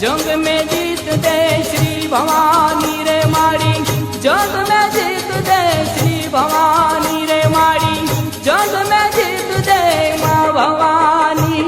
जंग में जीत दे श्री भवानी रे माड़ी, जंग में जीत दे श्री भवानी रे माड़ी, जंग में जीत दे माँ भवानी।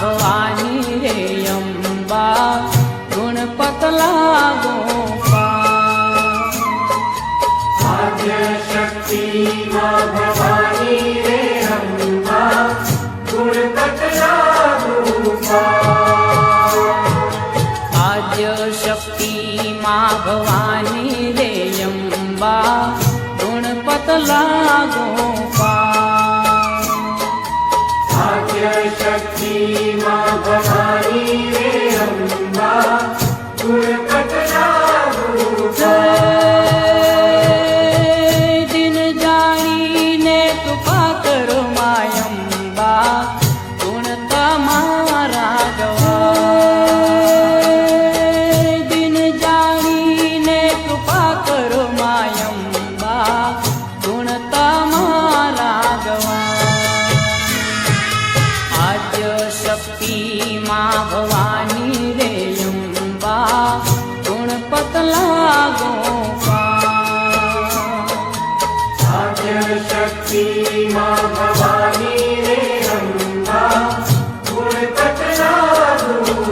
भवानी रे अम्बा गुणपत लागो आद्य शक्ति माँ भवानी रे अम्बा गुणपत लागो आद्य शक्ति माँ भवानी रे अम्बा गुणपत लागो शक्ति माँ भवानी रे अम्बा गुणपत लागो दिन जानी ने कृपा करो मायम्बा गुण तमारा गवा दिन जानी ने कृपा करो मायम्बा गुण तमारा गवा शक्ति माँ भवानी रे अम्बा गुणपत लागो आद्य शक्ति माँ भवानी रे अम्बा गुणपत लागो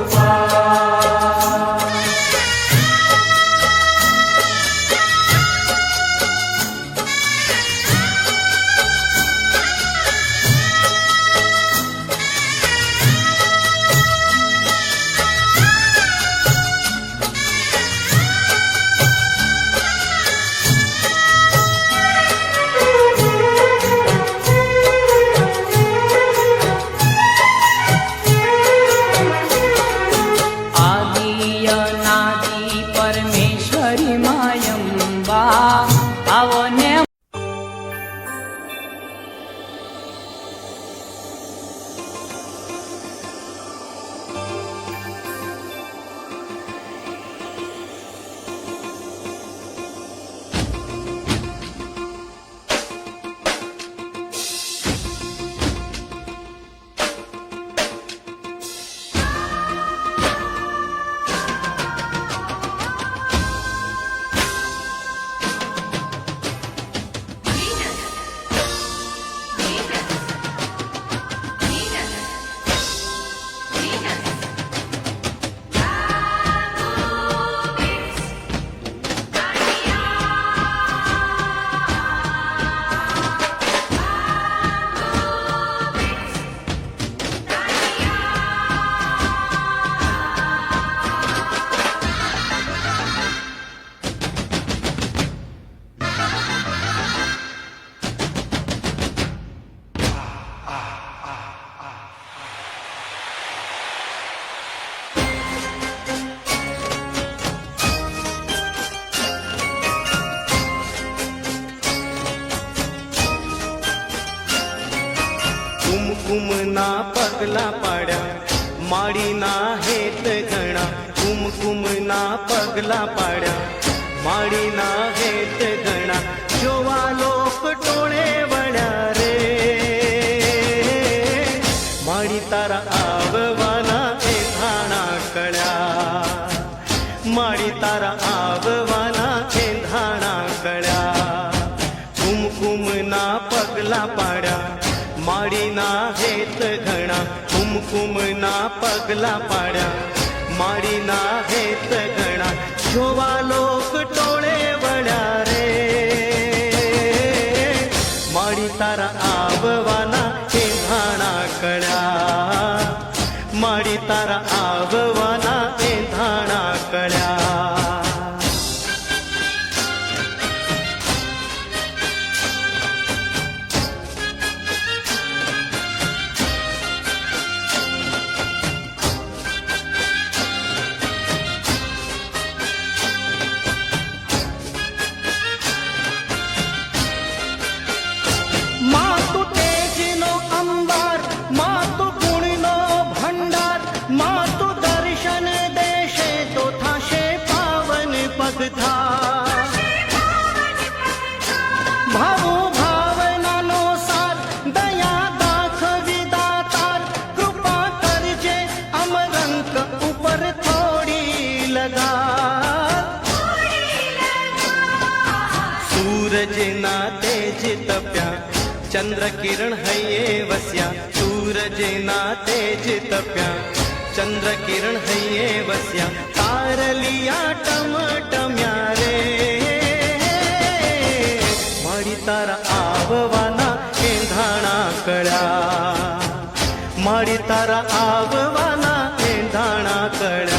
परमेश्वरी मायम्बा आवने कुमकुमना पगला पाड्या माडीना हेत घणा कुमकुमना पगला पाड्या माडीना हेत घणा जोवा लोक टोळे वळ्या रे माडी तारा आववाना ए धाणा कळ्या माडी तारा आववाना ए धाणा कळ्या कुमकुमना पगला पाड्या माडीना हेत घणा कुमकुमना पगला पाड्या माडीना हेत घणा जोवा लोक टोळे वळ्या रे माडी तारा आववाना हे धाणा कळ्या माडी तारा आववाना हे धाणा कळ्या ભાવો ભાવનાનો સાર દયા દાખવી દાતાર કૃપા કરજે અમરંક ઉપર થોડી લગા સૂરજના તેજ તપ્યા ચંદ્ર કિરણ હૈયે વસ્યા સૂરજના તેજ તપ્યા ચંદ્ર કિરણ હૈયે વસ્યા તારલિયા ટમટમ્યા રે મારી તારા આવવાના એંધાણા કળ્યા મારી તારા આવવાના એંધાણા કળ્યા